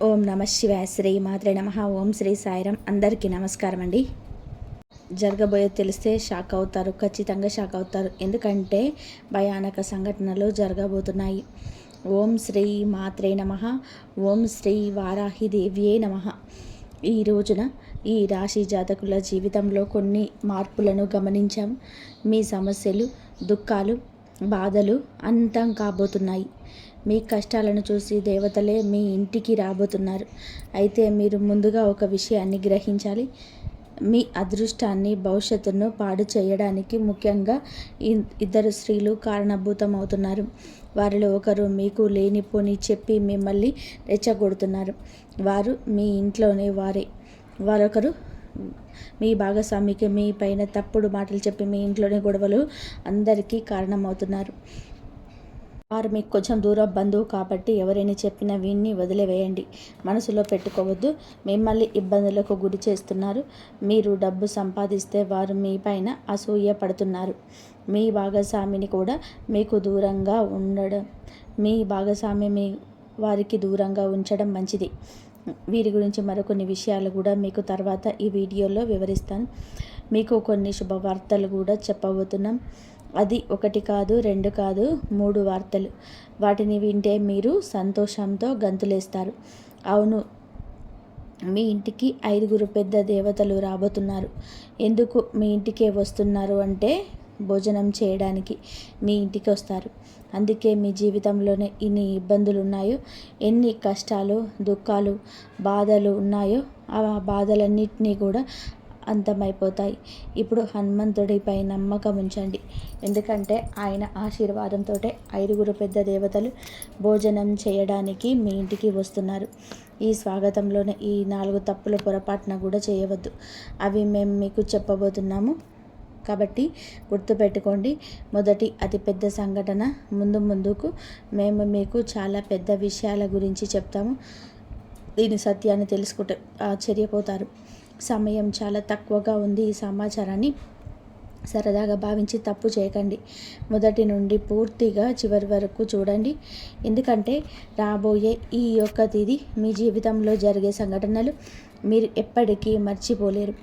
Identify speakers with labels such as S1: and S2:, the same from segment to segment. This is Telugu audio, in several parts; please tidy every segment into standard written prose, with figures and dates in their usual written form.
S1: ఓం నమ శివాయ. శ్రీ మాత్రే నమ. ఓం శ్రీ సాయిరం. అందరికీ నమస్కారం అండి. జరగబోయేది తెలిస్తే షాక్ అవుతారు, ఖచ్చితంగా షాక్ అవుతారు. ఎందుకంటే భయానక సంఘటనలు జరగబోతున్నాయి. ఓం శ్రీ మాత్రే నమ. ఓం శ్రీ వారాహిదేవ్యే నమ. ఈ రోజున ఈ రాశి జాతకుల జీవితంలో కొన్ని మార్పులను గమనించాం. మీ సమస్యలు, దుఃఖాలు, బాధలు అంతం కాబోతున్నాయి. మీ కష్టాలను చూసి దేవతలే మీ ఇంటికి రాబోతున్నారు. అయితే మీరు ముందుగా ఒక విషయాన్ని గ్రహించాలి. మీ అదృష్టాన్ని, భవిష్యత్తును పాడు చేయడానికి ముఖ్యంగా ఇద్దరు స్త్రీలు కారణభూతం అవుతున్నారు. వారిలో ఒకరు మీకు లేనిపోని చెప్పి మిమ్మల్ని రెచ్చగొడుతున్నారు. వారు మీ ఇంట్లోనే వారే. వారొకరు మీ భాగస్వామికి మీ పైన తప్పుడు మాటలు చెప్పి మీ ఇంట్లోనే గొడవలు అందరికీ కారణమవుతున్నారు. వారు మీకు కొంచెం దూరం బంధువు కాబట్టి ఎవరైనా చెప్పిన వీన్ని వదిలివేయండి. మనసులో పెట్టుకోవద్దు. మిమ్మల్ని ఇబ్బందులకు గురి చేస్తున్నారు. మీరు డబ్బు సంపాదిస్తే వారు మీ పైన అసూయ పడుతున్నారు. మీ భాగస్వామిని కూడా మీకు దూరంగా ఉండడం, మీ భాగస్వామి మీ వారికి దూరంగా ఉంచడం మంచిది. వీరి గురించి మరికొన్ని విషయాలు కూడా మీకు తర్వాత ఈ వీడియోలో వివరిస్తాను. మీకు కొన్ని శుభవార్తలు కూడా చెప్పబోతున్నాం. అది ఒకటి కాదు, రెండు కాదు, 3 వార్తలు. వాటిని వింటే మీరు సంతోషంతో గంతులేస్తారు. అవును, మీ ఇంటికి 5 పెద్ద దేవతలు రాబోతున్నారు. ఎందుకు మీ ఇంటికే వస్తున్నారు అంటే భోజనం చేయడానికి మీ ఇంటికి వస్తారు. అందుకే మీ జీవితంలోనే ఎన్ని ఇబ్బందులు ఉన్నాయో, ఎన్ని కష్టాలు, దుఃఖాలు, బాధలు ఉన్నాయో ఆ బాధలన్నింటినీ కూడా అంతమైపోతాయి. ఇప్పుడు హనుమంతుడిపై నమ్మకం ఉంచండి. ఎందుకంటే ఆయన ఆశీర్వాదంతో 5 పెద్ద దేవతలు భోజనం చేయడానికి మీ ఇంటికి వస్తున్నారు. ఈ స్వాగతంలోనే ఈ 4 తప్పుల పొరపాటున కూడా చేయవద్దు. అవి మేము మీకు చెప్పబోతున్నాము కాబట్టి గుర్తుపెట్టుకోండి. మొదటి అతిపెద్ద సంఘటన. ముందుకు మేము మీకు చాలా పెద్ద విషయాల గురించి చెప్తాము. దీని సత్యాన్ని తెలుసుకుంటే ఆశ్చర్యపోతారు. సమయం చాలా తక్కువగా ఉంది. ఈ సమాచారాన్ని సరదాగా భావించి తప్పు చేయకండి. మొదటి నుండి పూర్తిగా చివరి వరకు చూడండి. ఎందుకంటే రాబోయే ఈ యొక్క తేదీ మీ జీవితంలో జరిగే సంఘటనలు మీరు ఎప్పటికీ మర్చిపోలేరు.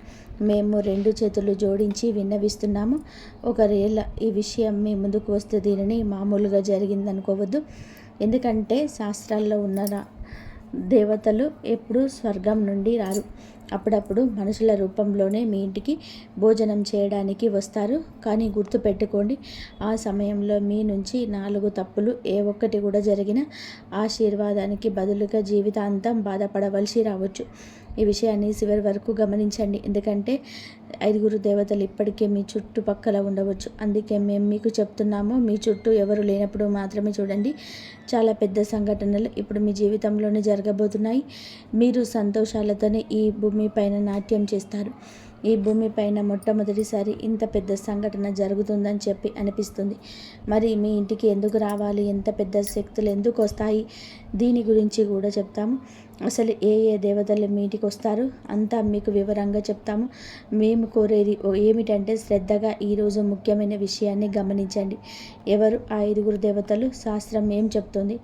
S1: మేము 2 చేతులు జోడించి విన్నవిస్తున్నాము. ఒకవేళ ఈ విషయం మీ ముందుకు వస్తే దీనిని మామూలుగా జరిగిందనుకోవద్దు. ఎందుకంటే శాస్త్రాల్లో ఉన్న దేవతలు ఎప్పుడూ స్వర్గం నుండి రారు. అప్పుడప్పుడు మనుషుల రూపంలోనే మీ ఇంటికి భోజనం చేయడానికి వస్తారు. కానీ గుర్తుపెట్టుకోండి, ఆ సమయంలో మీ నుంచి 4 తప్పులు ఏ ఒక్కటి కూడా జరిగిన ఆశీర్వాదానికి బదులుగా జీవితాంతం బాధపడవలసి రావచ్చు. ఈ విషయాన్ని చివరి వరకు గమనించండి. ఎందుకంటే 5 దేవతలు ఇప్పటికే మీ చుట్టుపక్కల ఉండవచ్చు. అందుకే మేము మీకు చెప్తున్నాము. మీ చుట్టూ ఎవరు లేనప్పుడు మాత్రమే చూడండి. చాలా పెద్ద సంఘటనలు ఇప్పుడు మీ జీవితంలోనే జరగబోతున్నాయి. మీరు సంతోషాలతోనే ఈ భూమి పైన నాట్యం చేస్తారు. ఈ భూమిపైన మొట్టమొదటిసారి ఇంత పెద్ద సంఘటన జరుగుతుందని చెప్పి అనిపిస్తుంది. మరి మీ ఇంటికి ఎందుకు రావాలి, ఎంత పెద్ద శక్తులు ఎందుకు వస్తాయి, దీని గురించి కూడా చెప్తాము. అసలు ఏ దేవతలు మీ ఇంటికి వస్తారు అంతా మీకు వివరంగా చెప్తాము. మేము కోరేది ఏమిటంటే శ్రద్ధగా ఈరోజు ముఖ్యమైన విషయాన్ని గమనించండి. ఎవరు ఆ 5 దేవతలు, శాస్త్రం ఏం చెప్తుంది?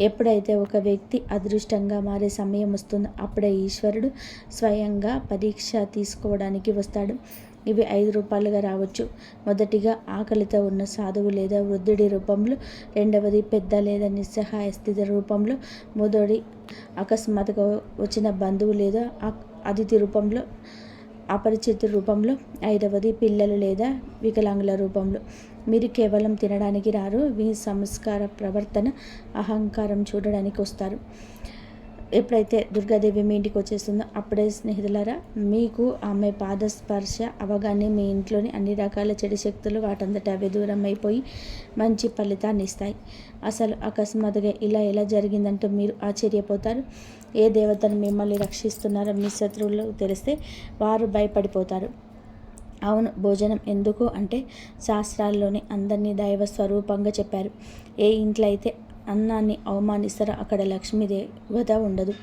S1: ఎప్పుడైతే ఒక వ్యక్తి అదృష్టంగా మారే సమయం వస్తుందో అప్పుడే ఈశ్వరుడు స్వయంగా పరీక్ష తీసుకోవడానికి వస్తాడు. ఇవి 5 రూపాలుగా రావచ్చు. మొదటిగా ఆకలితో ఉన్న సాధువు లేదా వృద్ధుడి రూపంలో, రెండవది పెద్ద లేదా నిస్సహాయ స్థితి రూపంలో, మూడవది అకస్మాత్తుగా వచ్చిన బంధువు లేదా అతిథి రూపంలో, అపరిచిత రూపంలో, 5వది పిల్లలు లేదా వికలాంగుల రూపంలో. మీరు కేవలం తినడానికి రారు. మీ సంస్కార, ప్రవర్తన, అహంకారం చూడడానికి వస్తారు. ఎప్పుడైతే దుర్గాదేవి మీ ఇంటికి వచ్చేస్తుందో అప్పుడే స్నేహితులారా, మీకు ఆమె పాదస్పర్శ అవగానే మీ ఇంట్లోని అన్ని రకాల చెడు శక్తులు వాటంతట అవే దూరం అయిపోయి మంచి ఫలితాన్ని ఇస్తాయి. అసలు అకస్మాత్తుగా ఇలా ఎలా జరిగిందంటూ మీరు ఆశ్చర్యపోతారు. ఏ దేవతను మిమ్మల్ని రక్షిస్తున్నారో మీ శత్రువులు తెలిస్తే వారు భయపడిపోతారు. అవును, భోజనం ఎందుకు అంటే శాస్త్రాల్లోనే అందరినీ దైవ స్వరూపంగా చెప్పారు. ఏ ఇంట్లో అయితే అన్నాన్ని అవమానిస్తారో అక్కడ లక్ష్మీదేవత ఉండదు.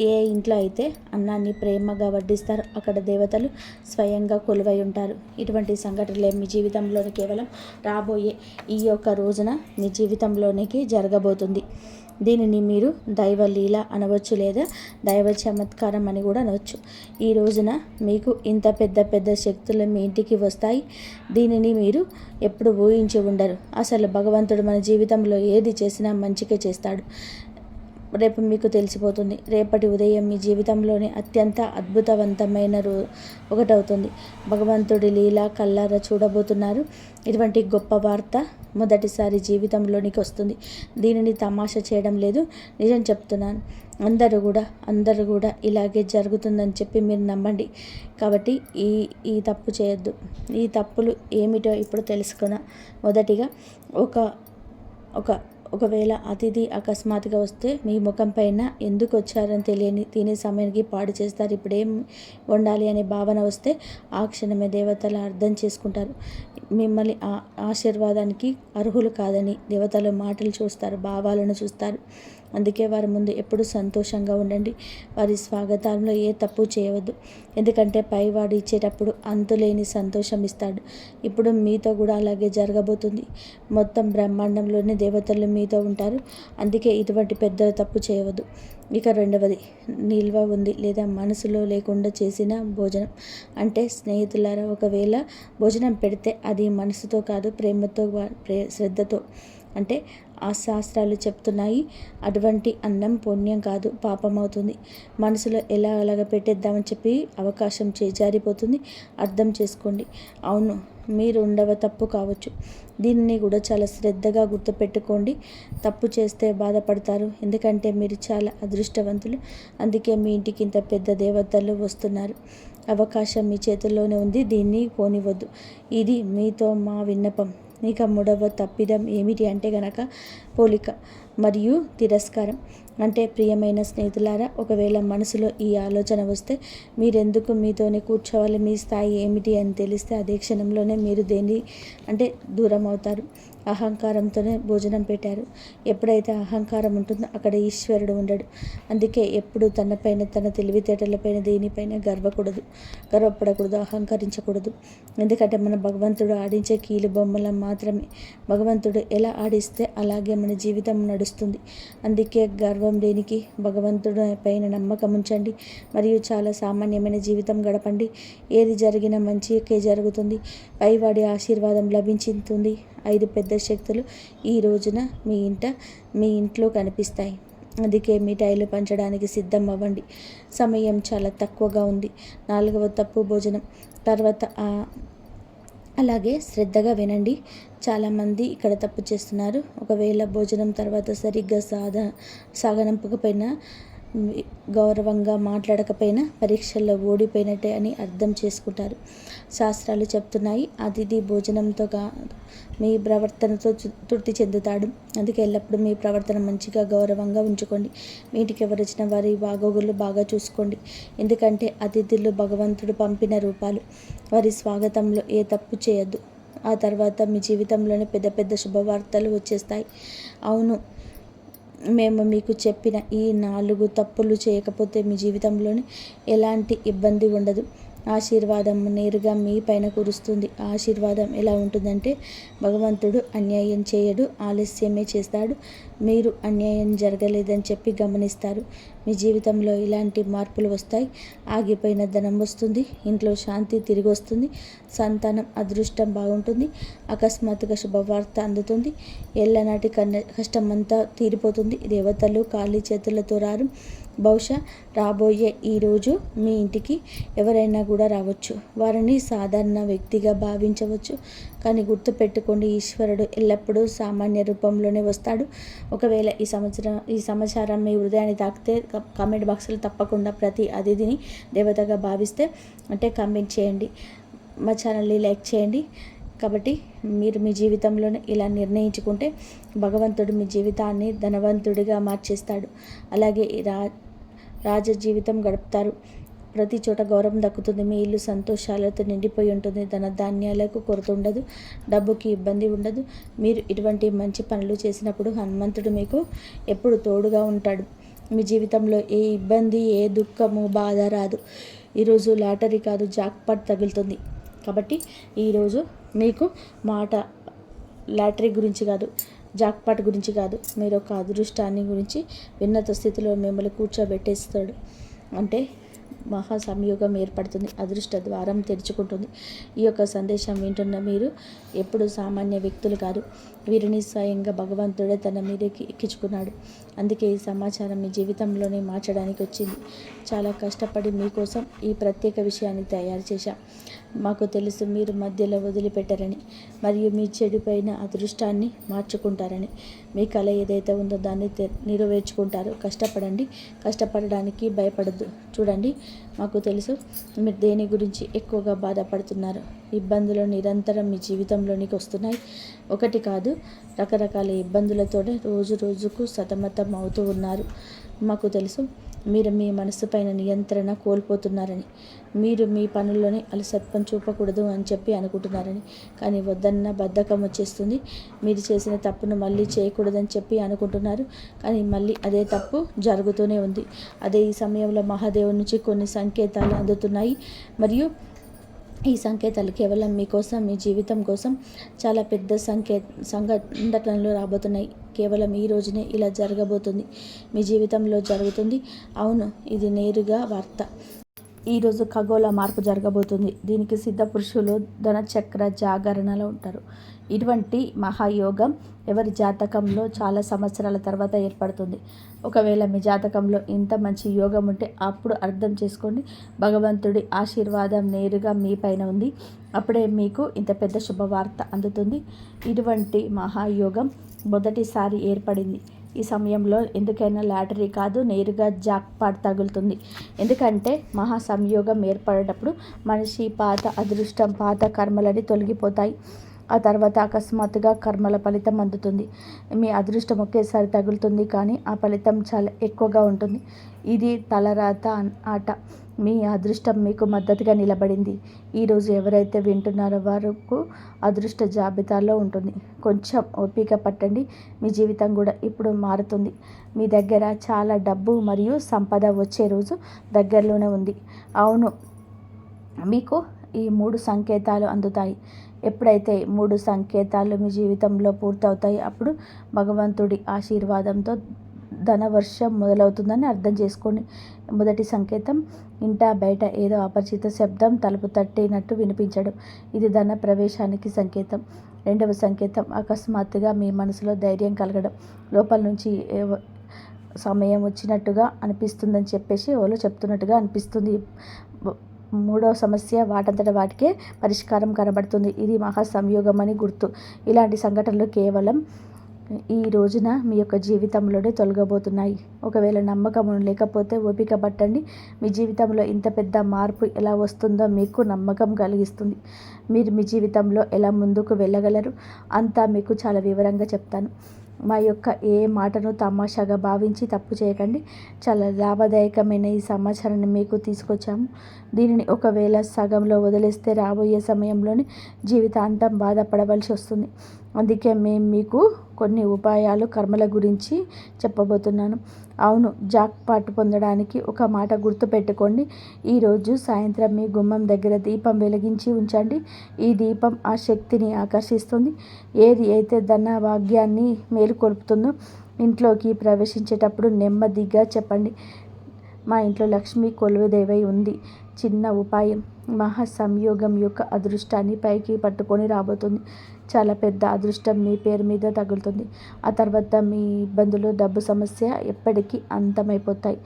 S1: ఏ ఇంట్లో అయితే అన్నాన్ని ప్రేమగా వడ్డిస్తారో అక్కడ దేవతలు స్వయంగా కొలువై ఉంటారు. ఇటువంటి సంఘటనలే మీ జీవితంలోని కేవలం రాబోయే ఈ యొక్క రోజున మీ జీవితంలోనికి జరగబోతుంది. దీనిని మీరు దైవ లీల అనవచ్చు, లేదా దైవ చమత్కారం అని కూడా అనవచ్చు. ఈ రోజున మీకు ఇంత పెద్ద పెద్ద శక్తులు మీ ఇంటికి వస్తాయి. దీనిని మీరు ఎప్పుడు ఊహించి ఉండరు. అసలు భగవంతుడు మన జీవితంలో ఏది చేసినా మంచిగా చేస్తాడు. రేపు మీకు తెలిసిపోతుంది. రేపటి ఉదయం మీ జీవితంలోని అత్యంత అద్భుతవంతమైన ఒకటవుతుంది. భగవంతుడి లీల కల్లారా చూడబోతున్నారు. ఇటువంటి గొప్ప వార్త మొదటిసారి జీవితంలోనికి వస్తుంది. దీనిని తమాషా చేయడం లేదు, నిజం చెప్తున్నాను. అందరూ కూడా ఇలాగే జరుగుతుందని చెప్పి మీరు నమ్మండి. కాబట్టి ఈ తప్పు చేయొద్దు. ఈ తప్పులు ఏమిటో ఇప్పుడు తెలుసుకున్నా. మొదటిగా ఒకవేళ అతిథి అకస్మాత్తుగా వస్తే మీ ముఖం పైన ఎందుకు వచ్చారని తెలియని తినే సమయానికి పాడు చేస్తారు. ఇప్పుడేం వండాలి అనే భావన వస్తే ఆ క్షణమే దేవతలు అర్థం చేసుకుంటారు. మిమ్మల్ని ఆశీర్వాదానికి అర్హులు కాదని దేవతలు మాటలు చూస్తారు, భావాలను చూస్తారు. అందుకే వారి ముందు ఎప్పుడు సంతోషంగా ఉండండి. వారి స్వాగతంలో ఏ తప్పు చేయవద్దు. ఎందుకంటే పైవాడు ఇచ్చేటప్పుడు అంతులేని సంతోషం ఇస్తాడు. ఇప్పుడు మీతో కూడా అలాగే జరగబోతుంది. మొత్తం బ్రహ్మాండంలోని దేవతలు మీతో ఉంటారు. అందుకే ఇటువంటి పెద్ద తప్పు చేయవద్దు. ఇక రెండవది, నిల్వ ఉంది లేదా మనసులో లేకుండా చేసిన భోజనం. అంటే స్నేహితులారా, ఒకవేళ భోజనం పెడితే అది మనసుతో కాదు, ప్రేమతో శ్రద్ధతో, అంటే ఆ శాస్త్రాలు చెప్తున్నాయి, అటువంటి అన్నం పుణ్యం కాదు, పాపం అవుతుంది. మనసులో అలాగ పెట్టేద్దామని చెప్పి అవకాశం చేజారిపోతుంది. అర్థం చేసుకోండి. అవును, మీరు ఉండవ తప్పు కావచ్చు. దీనిని కూడా చాలా శ్రద్ధగా గుర్తుపెట్టుకోండి. తప్పు చేస్తే బాధపడతారు, ఎందుకంటే మీరు చాలా అదృష్టవంతులు. అందుకే మీ ఇంటికి ఇంత పెద్ద దేవతలు వస్తున్నారు. అవకాశం మీ చేతుల్లోనే ఉంది, దీన్ని పోనివద్దు. ఇది మీతో మా విన్నపం. ఇక మూడవ తప్పిదం ఏమిటి అంటే గనక పోలిక మరియు తిరస్కారం. అంటే ప్రియమైన స్నేహితులారా, ఒకవేళ మనసులో ఈ ఆలోచన వస్తే మీరెందుకు మీతోనే కూర్చోవాలి, మీ స్థాయి ఏమిటి అని తెలిస్తే అదే క్షణంలోనే మీరు దూరం అవుతారు. అహంకారంతోనే భోజనం పెట్టారు. ఎప్పుడైతే అహంకారం ఉంటుందో అక్కడ ఈశ్వరుడు ఉండడు. అందుకే ఎప్పుడు తనపైన, తన తెలివితేటలపైన, దేనిపైన గర్వపడకూడదు, అహంకరించకూడదు. ఎందుకంటే మన భగవంతుడు ఆడించే కీలు బొమ్మల మాత్రమే. భగవంతుడు ఎలా ఆడిస్తే అలాగే మన జీవితం నడుస్తుంది. అందుకే గర్వం దేనికి? భగవంతుడు పైన నమ్మకం ఉంచండి మరియు చాలా సామాన్యమైన జీవితం గడపండి. ఏది జరిగినా మంచికే జరుగుతుంది. పైవాడి ఆశీర్వాదం లభించుతుంది. 5 పెద్ద శక్తులు ఈ రోజున మీ ఇంట్లో కనిపిస్తాయి. అందుకే మిఠాయిలు పంచడానికి సిద్ధం అవ్వండి. సమయం చాలా తక్కువగా ఉంది. 4వ తప్పు భోజనం. తర్వాత అలాగే శ్రద్ధగా వినండి. చాలామంది ఇక్కడ తప్పు చేస్తున్నారు. ఒకవేళ భోజనం తర్వాత సరిగ్గా సాగనంపకపోయినా, గౌరవంగా మాట్లాడకపోయినా పరీక్షల్లో ఓడిపోయినట్టే అని అర్థం చేసుకుంటారు. శాస్త్రాలు చెప్తున్నాయి, అతిథి భోజనంతో కాదు మీ ప్రవర్తనతో తృప్తి చెందుతాడు. అందుకే ఎల్లప్పుడూ మీ ప్రవర్తన మంచిగా గౌరవంగా ఉంచుకోండి. మీ ఇంటికి ఎవరు వచ్చిన వారి బాగోగులు బాగా చూసుకోండి. ఎందుకంటే అతిథులు భగవంతుడు పంపిన రూపాలు. వారి స్వాగతంలో ఏ తప్పు చేయొద్దు. ఆ తర్వాత మీ జీవితంలోనే పెద్ద పెద్ద శుభవార్తలు వచ్చేస్తాయి. అవును, మేము మీకు చెప్పిన ఈ 4 తప్పులు చేయకపోతే మీ జీవితంలోని ఎలాంటి ఇబ్బంది ఉండదు. ఆశీర్వాదం నేరుగా మీ పైన కురుస్తుంది. ఆశీర్వాదం ఎలా ఉంటుందంటే, భగవంతుడు అన్యాయం చేయడు, ఆలస్యమే చేస్తాడు. మీరు అన్యాయం జరగలేదని చెప్పి గమనిస్తారు. మీ జీవితంలో ఇలాంటి మార్పులు వస్తాయి. ఆగిపోయిన ధనం వస్తుంది. ఇంట్లో శాంతి తిరిగి వస్తుంది. సంతానం అదృష్టం బాగుంటుంది. అకస్మాత్తుగా శుభవార్త అందుతుంది. ఏళ్ళనాటి కష్టమంతా తీరిపోతుంది. దేవతలు ఖాళీ చేతులతో రారు. బహుశా రాబోయే ఈరోజు మీ ఇంటికి ఎవరైనా కూడా రావచ్చు. వారిని సాధారణ వ్యక్తిగా భావించవచ్చు. కానీ గుర్తుపెట్టుకోండి, ఈశ్వరుడు ఎల్లప్పుడూ సామాన్య రూపంలోనే వస్తాడు. ఒకవేళ ఈ సమాచారం మీ హృదయాన్ని తాకితే కామెంట్ బాక్స్లో తప్పకుండా ప్రతి అతిథిని దేవతగా భావిస్తే కామెంట్ చేయండి. మా ఛానల్ని లైక్ చేయండి. కాబట్టి మీరు మీ జీవితంలోనే ఇలా నిర్ణయించుకుంటే భగవంతుడు మీ జీవితాన్ని ధనవంతుడిగా మార్చేస్తాడు. అలాగే రాజ జీవితం గడుపుతారు. ప్రతి చోట గౌరవం దక్కుతుంది. మీ ఇల్లు సంతోషాలతో నిండిపోయి ఉంటుంది. ధాన్యాలకు కొరత ఉండదు. డబ్బుకి ఇబ్బంది ఉండదు. మీరు ఇటువంటి మంచి పనులు చేసినప్పుడు హనుమంతుడు మీకు ఎప్పుడు తోడుగా ఉంటాడు. మీ జీవితంలో ఏ ఇబ్బంది, ఏ దుఃఖము, బాధ రాదు. ఈరోజు లాటరీ కాదు, జాక్పాట్ తగులుతుంది. కాబట్టి ఈరోజు మీకు మాట లాటరీ గురించి కాదు, జాక్పాట్ గురించి కాదు, మీరు ఒక అదృష్టాన్ని గురించి ఉన్నత స్థితిలో మిమ్మల్ని కూర్చోబెట్టేస్తాడు. అంటే మహా సంయోగం ఏర్పడుతుంది, అదృష్ట ద్వారం తెరుచుకుంటుంది. ఈ యొక్క సందేశం వింటున్న మీరు ఎప్పుడు సామాన్య వ్యక్తులు కాదు, వీరిని స్వయంగా భగవంతుడే తన మీదకి ఎక్కించుకున్నాడు. అందుకే ఈ సమాచారం మీ జీవితంలోనే మార్చడానికి వచ్చింది. చాలా కష్టపడి మీకోసం ఈ ప్రత్యేక విషయాన్ని తయారు చేశాం. మాకు తెలుసు మీరు మధ్యలో వదిలిపెట్టారని, మరియు మీ చెడిపోయిన అదృష్టాన్ని మార్చుకుంటారని. మీ కళ ఏదైతే ఉందో దాన్ని నెరవేర్చుకుంటారు. కష్టపడండి, కష్టపడడానికి భయపడద్దు. చూడండి, మాకు తెలుసు మీరు దేని గురించి ఎక్కువగా బాధపడుతున్నారు. ఇబ్బందులు నిరంతరం మీ జీవితంలోనికి వస్తున్నాయి. ఒకటి కాదు, రకరకాల ఇబ్బందులతోనే రోజు రోజుకు సతమతం అవుతూ ఉన్నారు. మాకు తెలుసు మీరు మీ మనసు పైన నియంత్రణ కోల్పోతున్నారని, మీరు మీ పనుల్లోనే అలసత్వం చూపకూడదు అని చెప్పి అనుకుంటున్నారని. కానీ వద్దన్న బద్ధకం వచ్చేస్తుంది. మీరు చేసిన తప్పును మళ్ళీ చేయకూడదని చెప్పి అనుకుంటున్నారు, కానీ మళ్ళీ అదే తప్పు జరుగుతూనే ఉంది. అదే ఈ సమయంలో మహాదేవుని నుంచి కొన్ని సంకేతాలు అందుతున్నాయి, మరియు ఈ సంకేతాలు కేవలం మీకోసం, మీ జీవితం కోసం చాలా పెద్ద సంఘటనలు రాబోతున్నాయి. కేవలం ఈ రోజునే ఇలా జరగబోతుంది, మీ జీవితంలో జరుగుతుంది. అవును, ఇది నేరుగా వార్త. ఈరోజు ఖగోళ మార్పు జరగబోతుంది. దీనికి సిద్ధ పురుషులు ధనచక్ర జాగరణలో ఉంటారు. ఇటువంటి మహాయోగం ఎవరి జాతకంలో చాలా సంవత్సరాల తర్వాత ఏర్పడుతుంది. ఒకవేళ మీ జాతకంలో ఇంత మంచి యోగం ఉంటే అప్పుడు అర్థం చేసుకోండి, భగవంతుడి ఆశీర్వాదం నేరుగా మీ పైన ఉంది. అప్పుడే మీకు ఇంత పెద్ద శుభవార్త అందుతుంది. ఇటువంటి మహాయోగం మొదటిసారి ఏర్పడింది. ఈ సమయంలో ఎందుకైనా లాటరీ కాదు, నేరుగా జాక్పాట్ తగులుతుంది. ఎందుకంటే మహా సంయోగం ఏర్పడేటప్పుడు మనిషి పాత అదృష్టం, పాత కర్మలని తొలగిపోతాయి. ఆ తర్వాత అకస్మాత్తుగా కర్మల ఫలితం అందుతుంది. మీ అదృష్టం ఒకేసారి తగులుతుంది, కానీ ఆ ఫలితం చాలా ఎక్కువగా ఉంటుంది. ఇది తలరాత ఆట. మీ అదృష్టం మీకు మద్దతుగా నిలబడింది. ఈరోజు ఎవరైతే వింటున్నారో వారికి అదృష్ట జాబితాలో ఉంటుంది. కొంచెం ఓపిక పట్టండి, మీ జీవితం కూడా ఇప్పుడు మారుతుంది. మీ దగ్గర చాలా డబ్బు మరియు సంపద వచ్చే రోజు దగ్గరలోనే ఉంది. అవును, మీకు ఈ 3 సంకేతాలు అందుతాయి. ఎప్పుడైతే 3 సంకేతాలు మీ జీవితంలో పూర్తవుతాయి, అప్పుడు భగవంతుడి ఆశీర్వాదంతో ధనవర్షం మొదలవుతుందని అర్థం చేసుకోండి. మొదటి సంకేతం, ఇంట బయట ఏదో అపరిచిత శబ్దం తలుపు తట్టినట్టు వినిపించడం. ఇది ధన ప్రవేశానికి సంకేతం. రెండవ సంకేతం, అకస్మాత్తుగా మీ మనసులో ధైర్యం కలగడం. లోపల నుంచి సమయం వచ్చినట్టుగా అనిపిస్తుందని చెప్పేసి ఎవరో చెప్తున్నట్టుగా అనిపిస్తుంది. మూడవ సమస్య, వాటంతట వాటికే పరిష్కారం కనబడుతుంది. ఇది మహా సంయోగం అని గుర్తు. ఇలాంటి సంఘటనలు కేవలం ఈ రోజున మీ యొక్క జీవితంలోనే తొలగబోతున్నాయి. ఒకవేళ నమ్మకం లేకపోతే ఓపిక పట్టండి. మీ జీవితంలో ఇంత పెద్ద మార్పు ఎలా వస్తుందో మీకు నమ్మకం కలిగిస్తుంది. మీరు మీ జీవితంలో ఎలా ముందుకు వెళ్ళగలరు అంతా మీకు చాలా వివరంగా చెప్తాను. మా యొక్క ఏ మాటను తమాషాగా భావించి తప్పు చేయకండి. చాలా లాభదాయకమైన ఈ సమాచారాన్ని మీకు తీసుకొచ్చాము. దీనిని ఒకవేళ సగంలో వదిలేస్తే రాబోయే సమయంలోనే జీవితాంతం బాధపడవలసి వస్తుంది. అందుకే మేము మీకు కొన్ని ఉపాయాలు, కర్మల గురించి చెప్పబోతున్నాను. అవును, జాక్పాట్ పొందడానికి ఒక మాట గుర్తుపెట్టుకోండి. ఈరోజు సాయంత్రం మీ గుమ్మం దగ్గర దీపం వెలిగించి ఉంచండి. ఈ దీపం ఆ శక్తిని ఆకర్షిస్తుంది. ఏది అయితే ధన భాగ్యాన్ని మేలుకొల్పుతుందో ఇంట్లోకి ప్రవేశించేటప్పుడు నెమ్మదిగా చెప్పండి, మా ఇంట్లో లక్ష్మి కొలువుదేవై ఉంది. చిన్న ఉపాయం మహా సంయోగం యొక్క అదృష్టాన్ని పైకి పట్టుకొని రాబోతుంది. చాలా పెద్ద అదృష్టం మీ పేరు మీద తగులుతుంది. ఆ తర్వాత మీ ఇబ్బందులు, డబ్బు సమస్య ఎప్పటికీ అంతమైపోతాయి.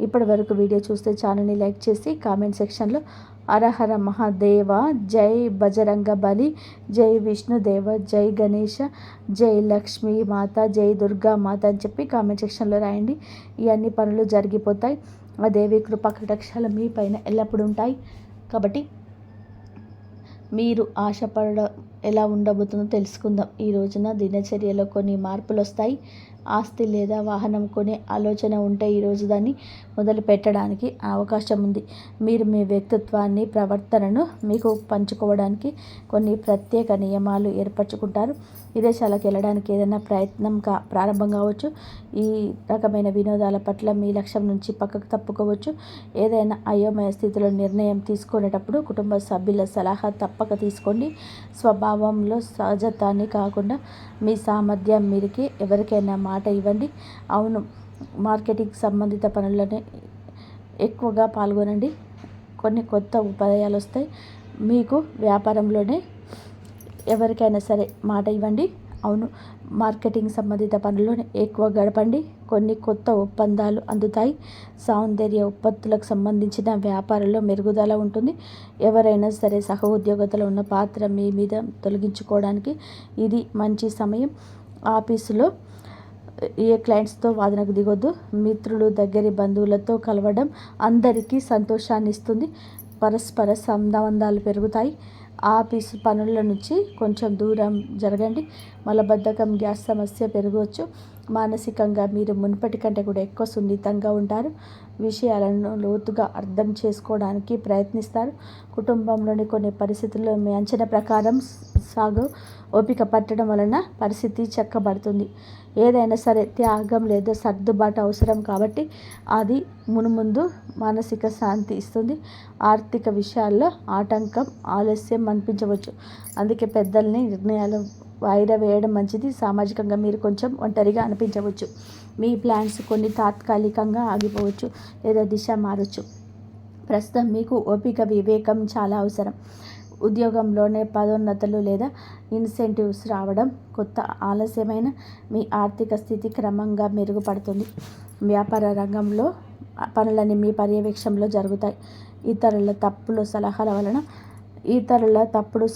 S1: ఇప్పటి వరకు వీడియో చూస్తే ఛానల్ని లైక్ చేసి కామెంట్ సెక్షన్లో హరహర మహాదేవ, జై బజరంగ బలి, జై విష్ణుదేవ, జై గణేష, జై లక్ష్మీ మాత, జై దుర్గా మాత అని చెప్పి కామెంట్ సెక్షన్లో రాయండి. ఈ అన్ని పనులు జరిగిపోతాయి. ఆ దేవి కృపా కటాక్షాలు మీ పైన ఎల్లప్పుడూ ఉంటాయి. కాబట్టి మీరు ఆశపడ ఎలా ఉండబోతుందో తెలుసుకుందాం. ఈ రోజున దినచర్యలో కొన్ని మార్పులు వస్తాయి. ఆస్తి లేదా వాహనం కొనే ఆలోచన ఉంటే ఈరోజు దాన్ని మొదలు పెట్టడానికి అవకాశం ఉంది. మీరు మీ వ్యక్తిత్వాన్ని, ప్రవర్తనను మీకు పంచుకోవడానికి కొన్ని ప్రత్యేక నియమాలు ఏర్పరచుకుంటారు. విదేశాలకు వెళ్ళడానికి ఏదైనా ప్రయత్నం ప్రారంభం కావచ్చు. ఈ రకమైన వినోదాల పట్ల మీ లక్ష్యం నుంచి పక్కకు తప్పుకోవచ్చు. ఏదైనా అయోమయ స్థితిలో నిర్ణయం తీసుకునేటప్పుడు కుటుంబ సభ్యుల సలహా తప్పక తీసుకోండి. స్వభావంలో సహజత్వాన్ని కాకుండా మీ సామర్థ్యం మీరికి ఎవరికైనా మాట ఇవ్వండి. అవును, మార్కెటింగ్ సంబంధిత పనులని ఎక్కువగా పాల్గొనండి. కొన్ని కొత్త ఉపాయాలు వస్తాయి. మీకు వ్యాపారంలోనే ఎవరికైనా సరే మాట ఇవ్వండి. అవును, మార్కెటింగ్ సంబంధిత పనుల్లోనే ఎక్కువ గడపండి. కొన్ని కొత్త ఒప్పందాలు అందుతాయి. సౌందర్య ఉత్పత్తులకు సంబంధించిన వ్యాపారంలో మెరుగుదల ఉంటుంది. ఎవరైనా సరే సహ ఉద్యోగతలో ఉన్న పాత్ర మీ మీద తొలగించుకోవడానికి ఇది మంచి సమయం. ఆఫీసులో ఏ క్లయింట్స్తో వాదనకు దిగొద్దు. మిత్రులు, దగ్గరి బంధువులతో కలవడం అందరికీ సంతోషాన్ని ఇస్తుంది. పరస్పర సంబంధాలు పెరుగుతాయి. ఆఫీసు పనుల నుంచి కొంచెం దూరం జరగండి. మలబద్ధకం, గ్యాస్ సమస్య పెరగవచ్చు. మానసికంగా మీరు మునుపటి కంటే కూడా ఎక్కువ సున్నితంగా ఉంటారు. విషయాలను లోతుగా అర్థం చేసుకోవడానికి ప్రయత్నిస్తారు. కుటుంబంలోని కొన్ని పరిస్థితుల్లో మీ అంచనా ప్రకారం ఓపిక పట్టడం వలన పరిస్థితి చక్కబడుతుంది. ఏదైనా సరే త్యాగం లేదా సర్దుబాటు అవసరం కాబట్టి అది మునుముందు మానసిక శాంతి ఇస్తుంది. ఆర్థిక విషయాల్లో ఆటంకం, ఆలస్యం అనిపించవచ్చు. అందుకే పెద్దల్ని నిర్ణయాలు వాయిదా వేయడం మంచిది. సామాజికంగా మీరు కొంచెం ఒంటరిగా అనిపించవచ్చు. మీ ప్లాన్స్ కొన్ని తాత్కాలికంగా ఆగిపోవచ్చు లేదా దిశ మారచ్చు. ప్రస్తుతం మీకు ఓపిక, వివేకం చాలా అవసరం. ఉద్యోగంలోనే పదోన్నతులు లేదా ఇన్సెంటివ్స్ రావడం కొత్త ఆలస్యమైన మీ ఆర్థిక స్థితి క్రమంగా మెరుగుపడుతుంది. వ్యాపార రంగంలో పనులన్నీ మీ పర్యవేక్షణలో జరుగుతాయి. ఇతరుల తప్పుడు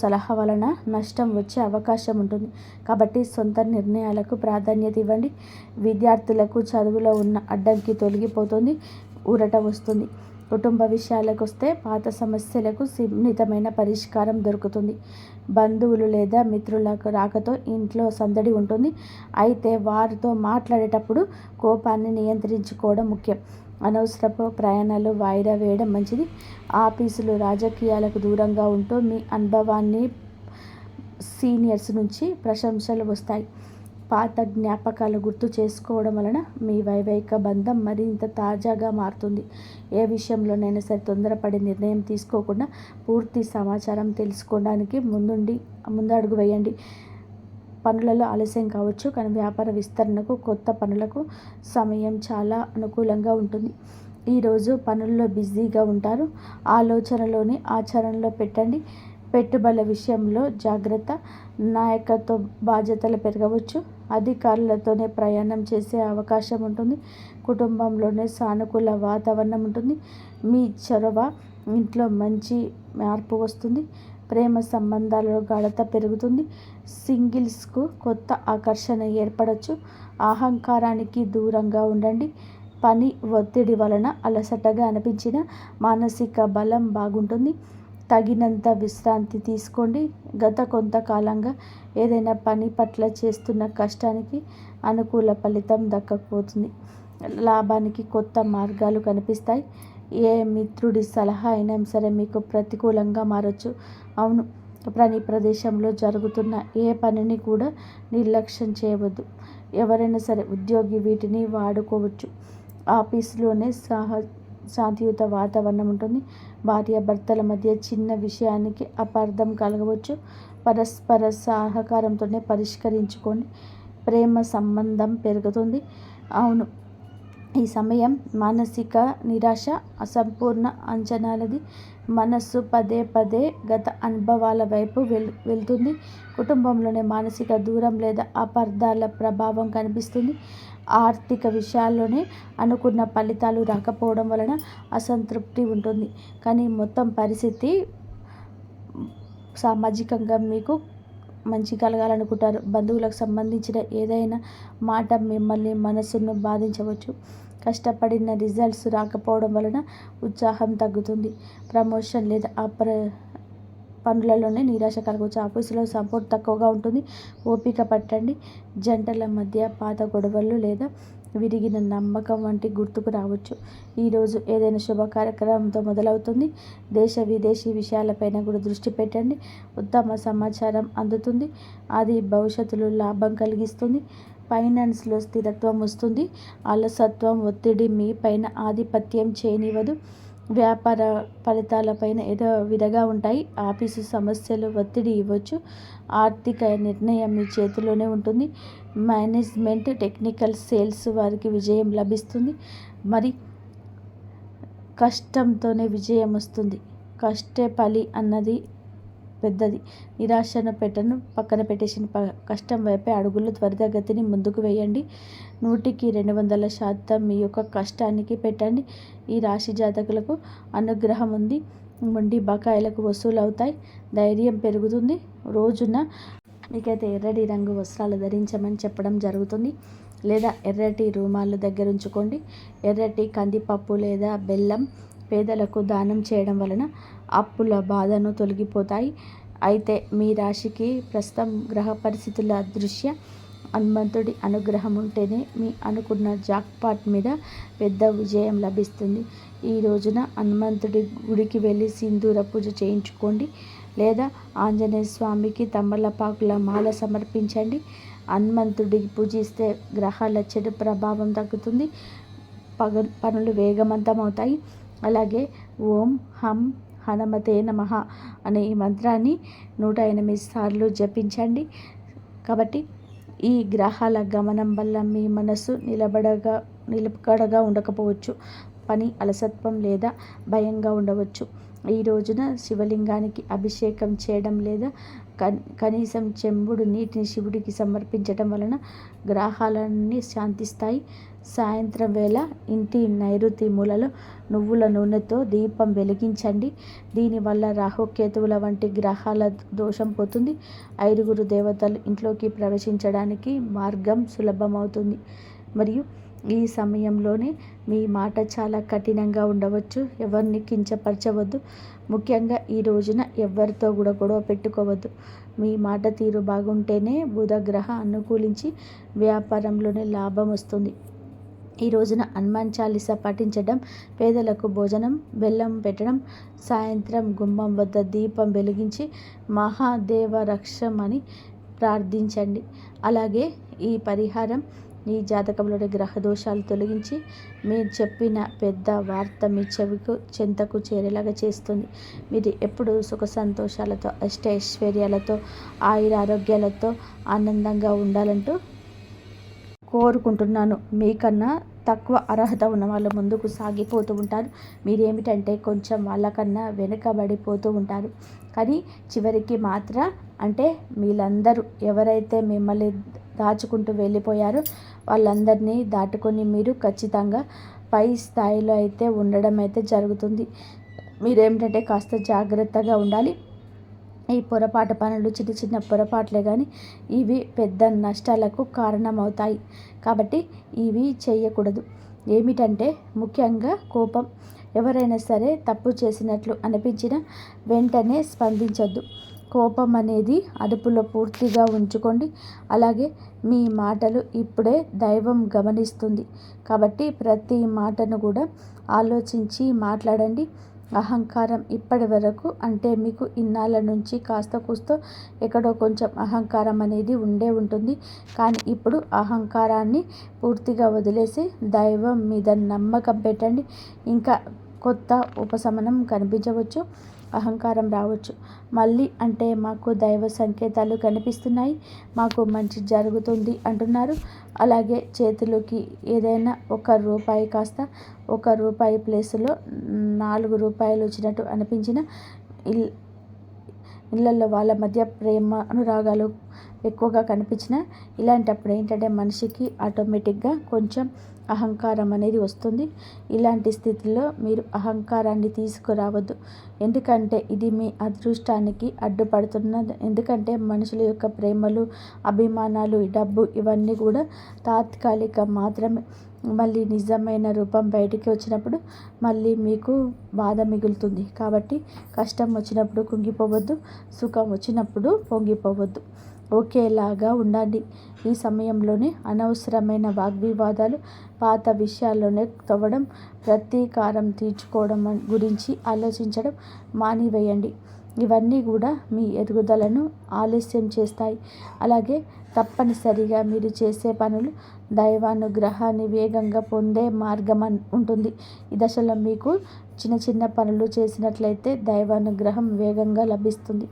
S1: సలహా వలన నష్టం వచ్చే అవకాశం ఉంటుంది. కాబట్టి సొంత నిర్ణయాలకు ప్రాధాన్యత ఇవ్వండి. విద్యార్థులకు చదువులో ఉన్న అడ్డంకి తొలగిపోతుంది. ఊరట వస్తుంది. కుటుంబ విషయాలకు వస్తే పాత సమస్యలకు సున్నితమైన పరిష్కారం దొరుకుతుంది. బంధువులు లేదా మిత్రులకు రాకతో ఇంట్లో సందడి ఉంటుంది. అయితే వారితో మాట్లాడేటప్పుడు కోపాన్ని నియంత్రించుకోవడం ముఖ్యం. అనవసరపు ప్రయాణాలు వాయిదా వేయడం మంచిది. ఆఫీసులు, రాజకీయాలకు దూరంగా ఉంటూ మీ అనుభవాన్ని సీనియర్స్ నుంచి ప్రశంసలు వస్తాయి. పాత జ్ఞాపకాలు గుర్తు చేసుకోవడం వలన మీ వైవాహిక బంధం మరింత తాజాగా మారుతుంది. ఏ విషయంలోనైనా సరే తొందరపడి నిర్ణయం తీసుకోకుండా పూర్తి సమాచారం తెలుసుకోవడానికి ముందడుగు వేయండి. పనులలో ఆలస్యం కావచ్చు, కానీ వ్యాపార విస్తరణకు, కొత్త పనులకు సమయం చాలా అనుకూలంగా ఉంటుంది. ఈరోజు పనుల్లో బిజీగా ఉంటారు. ఆలోచనలోని ఆచరణలో పెట్టండి. పెట్టుబడుల విషయంలో జాగ్రత్త. నాయకత్వ బాధ్యతలు పెరగవచ్చు. అధికారులతోనే ప్రయాణం చేసే అవకాశం ఉంటుంది. కుటుంబంలోనే సానుకూల వాతావరణం ఉంటుంది. మీ చొరవ ఇంట్లో మంచి మార్పు వస్తుంది. ప్రేమ సంబంధాలలో గాఢత పెరుగుతుంది. సింగిల్స్కు కొత్త ఆకర్షణ ఏర్పడవచ్చు. అహంకారానికి దూరంగా ఉండండి. పని ఒత్తిడి వలన అలసటగా అనిపించిన మానసిక బలం బాగుంటుంది. తగినంత విశ్రాంతి తీసుకోండి. గత కొంతకాలంగా ఏదైనా పని పట్ల చేస్తున్న కష్టానికి అనుకూల ఫలితం దక్కకపోతుంది. లాభానికి కొత్త మార్గాలు కనిపిస్తాయి. ఏ మిత్రుడి సలహా అయినా సరే మీకు ప్రతికూలంగా మారచ్చు. అవును, పని ప్రదేశంలో జరుగుతున్న ఏ పనిని కూడా నిర్లక్ష్యం చేయవద్దు. ఎవరైనా సరే ఉద్యోగి వీటిని వాడుకోవచ్చు. ఆఫీసులోనే శాంతియుత వాతావరణం ఉంటుంది. భార్యాభర్తల మధ్య చిన్న విషయానికి అపార్థం కలగవచ్చు. పరస్పర సహకారంతోనే పరిష్కరించుకోండి. ప్రేమ సంబంధం పెరుగుతుంది. అవును, ఈ సమయం మానసిక నిరాశ, అసంపూర్ణ అంచనాలది. మనస్సు పదే పదే గత అనుభవాల వైపు వెళ్తుంది. కుటుంబంలోనే మానసిక దూరం లేదా అపార్థాల ప్రభావం కనిపిస్తుంది. ఆర్థిక విషయాల్లోనే అనుకున్న ఫలితాలు రాకపోవడం వలన అసంతృప్తి ఉంటుంది. కానీ మొత్తం పరిస్థితి సామాజికంగా మీకు మంచి కలగాలనుకుంటారు. బంధువులకు సంబంధించిన ఏదైనా మాట మిమ్మల్ని మనసును బాధించవచ్చు. కష్టపడిన రిజల్ట్స్ రాకపోవడం వలన ఉత్సాహం తగ్గుతుంది. ప్రమోషన్ లేదా పనులలోనే నిరాశ కలగవచ్చు. ఆఫీసులో సపోర్ట్ తక్కువగా ఉంటుంది. ఓపిక పట్టండి. జంటల మధ్య పాత గొడవలు లేదా విరిగిన నమ్మకం వంటి గుర్తుకు రావచ్చు. ఈరోజు ఏదైనా శుభ కార్యక్రమంతో మొదలవుతుంది. దేశ విదేశీ విషయాలపైన కూడా దృష్టి పెట్టండి. ఉత్తమ సమాచారం అందుతుంది. అది భవిష్యత్తులో లాభం కలిగిస్తుంది. ఫైనాన్స్లో స్థిరత్వం వస్తుంది. అలసత్వం, ఒత్తిడి మీ పైన ఆధిపత్యం చేయనివ్వదు. వ్యాపార ఫలితాలపైన ఏదో విధంగా ఉంటాయి. ఆఫీసు సమస్యలు ఒత్తిడి ఇవ్వచ్చు. ఆర్థిక నిర్ణయం మీ చేతిలోనే ఉంటుంది. మేనేజ్మెంట్, టెక్నికల్, సేల్స్ వారికి విజయం లభిస్తుంది. మరి కష్టంతోనే విజయం వస్తుంది. కష్టే ఫలి అన్నది పెద్దది. నిరాశను పక్కన పెట్టేసిన కష్టం వైపే అడుగులు త్వరితగతిని ముందుకు వేయండి. 100కి 200% మీ యొక్క కష్టానికి పెట్టండి. ఈ రాశి జాతకులకు అనుగ్రహం ఉంది. మొండి బకాయిలకు వసూలు అవుతాయి. ధైర్యం పెరుగుతుంది. రోజున మీకైతే ఎర్రటి రంగు వస్త్రాలు ధరించమని చెప్పడం జరుగుతుంది. లేదా ఎర్రటి రూమాలు దగ్గర ఉంచుకోండి. ఎర్రటి కందిపప్పు లేదా బెల్లం పేదలకు దానం చేయడం వలన అప్పుల బాధను తొలగిపోతాయి. అయితే మీ రాశికి ప్రస్తుతం గ్రహ పరిస్థితుల దృష్ట్యా హనుమంతుడి అనుగ్రహం ఉంటేనే మీ అనుకున్న జాక్పాట్ మీద పెద్ద విజయం లభిస్తుంది. ఈ రోజున హనుమంతుడి గుడికి వెళ్ళి సింధూర పూజ చేయించుకోండి. లేదా ఆంజనేయ స్వామికి తమలపాకుల మాల సమర్పించండి. హనుమంతుడికి పూజిస్తే గ్రహాల చెడు ప్రభావం తగ్గుతుంది. పనులు వేగవంతం అవుతాయి. అలాగే ఓం హం హనుమతే నమః అనే ఈ మంత్రాన్ని 108 సార్లు జపించండి. కాబట్టి ఈ గ్రహాల గమనం వల్ల మీ మనసు నిలకడగా ఉండకపోవచ్చు. పని అలసత్వం లేదా భయంగా ఉండవచ్చు. ఈ రోజున శివలింగానికి అభిషేకం చేయడం లేదా కనీసం చెంబుడు నీటిని శివుడికి సమర్పించడం వలన గ్రహాలన్నీ శాంతిస్తాయి. సాయంత్రం వేళ ఇంటి నైరుతి మూలలో నువ్వుల నూనెతో దీపం వెలిగించండి. దీనివల్ల రాహుకేతువుల వంటి గ్రహాల దోషం పోతుంది. 5 దేవతలు ఇంట్లోకి ప్రవేశించడానికి మార్గం సులభమవుతుంది. మరియు ఈ సమయంలోనే మీ మాట చాలా కఠినంగా ఉండవచ్చు. ఎవరిని కించపరచవద్దు. ముఖ్యంగా ఈ రోజున ఎవరితో కూడా గొడవ పెట్టుకోవద్దు. మీ మాట తీరు బాగుంటేనే బుధగ్రహ అనుకూలించి వ్యాపారంలోనే లాభం వస్తుంది. ఈ రోజున హనుమాన్ చాలీసా పఠించడం, పేదలకు భోజనం బెల్లం పెట్టడం, సాయంత్రం గుమ్మం వద్ద దీపం వెలిగించి మహాదేవ రక్షమని ప్రార్థించండి. అలాగే ఈ పరిహారం ఈ జాతకంలోని గ్రహ దోషాలు తొలగించి మీరు చెప్పిన పెద్ద వార్త మీ చెంతకు చేరేలాగా చేస్తుంది. మీరు ఎప్పుడు సుఖ సంతోషాలతో, అష్టైశ్వర్యాలతో, ఆయురారోగ్యాలతో ఆనందంగా ఉండాలంటూ కోరుకుంటున్నాను. మీకన్నా తక్కువ అర్హత ఉన్న వాళ్ళు ముందుకు సాగిపోతూ ఉంటారు. మీరేమిటంటే కొంచెం వాళ్ళకన్నా వెనుకబడిపోతూ ఉంటారు. కానీ చివరికి మాత్రం అంటే వీళ్ళందరూ ఎవరైతే మిమ్మల్ని దాచుకుంటూ వెళ్ళిపోయారో వాళ్ళందరినీ దాటుకొని మీరు ఖచ్చితంగా పై స్థాయిలో అయితే ఉండడం అయితే జరుగుతుంది. మీరేమిటంటే కాస్త జాగ్రత్తగా ఉండాలి. ఈ పొరపాటు పనులు చిన్న చిన్న పొరపాట్లే కానీ ఇవి పెద్ద నష్టాలకు కారణమవుతాయి. కాబట్టి ఇవి చేయకూడదు. ఏమిటంటే ముఖ్యంగా కోపం. ఎవరైనా సరే తప్పు చేసినట్లు అనిపించినా వెంటనే స్పందించొద్దు. కోపం అనేది అదుపులో పూర్తిగా ఉంచుకోండి. అలాగే మీ మాటలు ఇప్పుడే దైవం గమనిస్తుంది. కాబట్టి ప్రతి మాటను కూడా ఆలోచించి మాట్లాడండి. అహంకారం ఇప్పటి వరకు అంటే మీకు ఇన్నాళ్ళ నుంచి కాస్త కూస్తో ఎక్కడో కొంచెం అహంకారం అనేది ఉంటుంది. కానీ ఇప్పుడు అహంకారాన్ని పూర్తిగా వదిలేసి దైవం మీద నమ్మకం పెట్టండి. ఇంకా కొత్త ఉపశమనం కనిపించవచ్చు. అహంకారం రావచ్చు. మళ్ళీ అంటే మాకు దైవ సంకేతాలు కనిపిస్తున్నాయి, మాకు మంచి జరుగుతుంది అంటున్నారు. అలాగే చేతులకి ఏదైనా ₹1 కాస్త ₹1 ప్లేస్లో ₹4 వచ్చినట్టు అనిపించిన ఇళ్ళల్లో వాళ్ళ మధ్య ప్రేమ అనురాగాలు ఎక్కువగా కనిపించిన ఇలాంటప్పుడు ఏంటంటే మనిషికి ఆటోమేటిక్గా కొంచెం అహంకారం అనేది వస్తుంది. ఇలాంటి స్థితిలో మీరు అహంకారాన్ని తీసుకురావద్దు. ఎందుకంటే ఇది మీ అదృష్టానికి అడ్డుపడుతున్నది. ఎందుకంటే మనుషుల యొక్క ప్రేమలు, అభిమానాలు, డబ్బు ఇవన్నీ కూడా తాత్కాలిక మాత్రమే. మళ్ళీ నిజమైన రూపం బయటికి వచ్చినప్పుడు మళ్ళీ మీకు బాధ మిగులుతుంది. కాబట్టి కష్టం వచ్చినప్పుడు కుంగిపోవద్దు, సుఖం వచ్చినప్పుడు పొంగిపోవద్దు. ఒకేలాగా ఉండండి. ఈ సమయంలోనే అనవసరమైన వాగ్వివాదాలు, పాత విషయాల్లోనే తవ్వడం, ప్రతీకారం తీర్చుకోవడం గురించి ఆలోచించడం మానివేయండి. ఇవన్నీ కూడా మీ ఎదుగుదలను ఆలస్యం చేస్తాయి. అలాగే తప్పనిసరిగా మీరు చేసే పనులు దైవానుగ్రహాన్ని వేగంగా పొందే మార్గం ఉంటుంది. ఈ దశలో మీకు చిన్న చిన్న పనులు చేసినట్లయితే దైవానుగ్రహం వేగంగా లభిస్తుంది.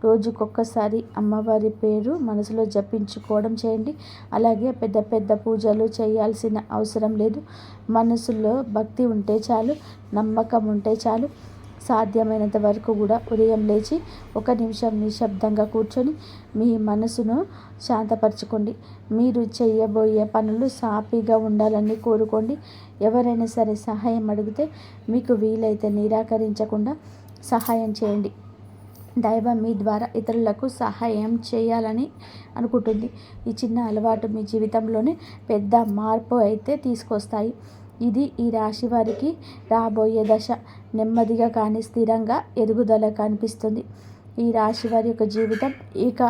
S1: రోజుకొక్కసారి అమ్మవారి పేరు మనసులో జపించుకోవడం చేయండి. అలాగే పెద్ద పెద్ద పూజలు చేయాల్సిన అవసరం లేదు. మనసులో భక్తి ఉంటే చాలు, నమ్మకం ఉంటే చాలు. సాధ్యమైనంత వరకు కూడా ఉదయం లేచి 1 నిమిషం నిశ్శబ్దంగా కూర్చొని మీ మనసును శాంతపరచుకోండి. మీరు చేయబోయే పనులు సాఫీగా ఉండాలని కోరుకోండి. ఎవరైనా సరే సహాయం అడిగితే మీకు వీలైతే నిరాకరించకుండా సహాయం చేయండి. దైవం మీ ద్వారా ఇతరులకు సహాయం చేయాలని అనుకుంటుంది. ఈ చిన్న అలవాటు మీ జీవితంలోనే పెద్ద మార్పు అయితే తీసుకొస్తాయి. ఇది ఈ రాశి వారికి రాబోయే దశ. నెమ్మదిగా కానీ స్థిరంగా ఎదుగుదల కనిపిస్తుంది. ఈ రాశి వారి యొక్క జీవితం ఇక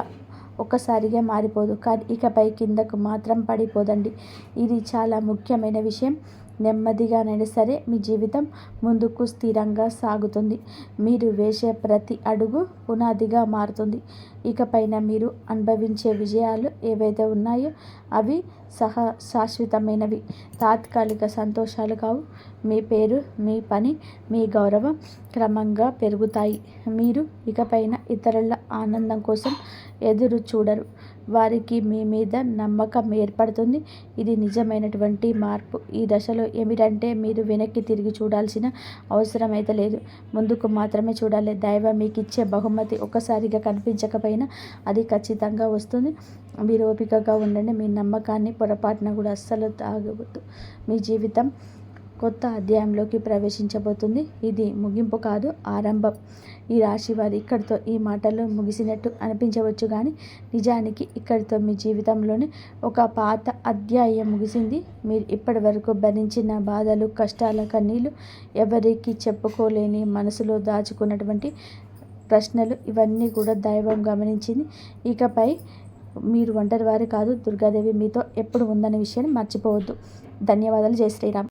S1: ఒక్కసారిగా మారిపోదు, కానీ ఇకపై కిందకు మాత్రం పడిపోదండి. ఇది చాలా ముఖ్యమైన విషయం. నెమ్మదిగానైనా సరే మీ జీవితం ముందుకు స్థిరంగా సాగుతుంది. మీరు వేసే ప్రతి అడుగు పునాదిగా మారుతుంది. ఇకపైన మీరు అనుభవించే విజయాలు ఏవైతే ఉన్నాయో అవి శాశ్వతమైనవి, తాత్కాలిక సంతోషాలు కావు. మీ పేరు, మీ పని, మీ గౌరవం క్రమంగా పెరుగుతాయి. మీరు ఇకపైన ఇతరుల ఆనందం కోసం ఎదురు చూడరు. వారికి మీ మీద నమ్మకం ఏర్పడుతుంది. ఇది నిజమైనటువంటి మార్పు. ఈ దశలో ఏమిటంటే మీరు వెనక్కి తిరిగి చూడాల్సిన అవసరం అయితే లేదు, ముందుకు మాత్రమే చూడాలి. దైవం మీకు ఇచ్చే బహుమతి ఒక్కసారిగా కనిపించకపోయినా అది ఖచ్చితంగా వస్తుంది. మీరు ఓపికగా ఉండండి. మీ నమ్మకాన్ని పొరపాటున కూడా అస్సలు తాగవద్దు. మీ జీవితం కొత్త అధ్యాయంలోకి ప్రవేశించబోతుంది. ఇది ముగింపు కాదు, ఆరంభం. ఈ రాశి వారు ఇక్కడితో ఈ మాటలు ముగిసినట్టు అనిపించవచ్చు, కానీ నిజానికి ఇక్కడితో మీ జీవితంలోనే ఒక పాత అధ్యాయం ముగిసింది. మీరు ఇప్పటి వరకు భరించిన బాధలు, కష్టాల, కన్నీళ్ళు, ఎవరికి చెప్పుకోలేని మనసులో దాచుకున్నటువంటి ప్రశ్నలు, ఇవన్నీ కూడా దైవం గమనించింది. ఇకపై మీరు ఒంటరి వారు కాదు. దుర్గాదేవి మీతో ఎప్పుడు ఉందనే విషయాన్ని మర్చిపోవద్దు. ధన్యవాదాలు. జై శ్రీరామ్.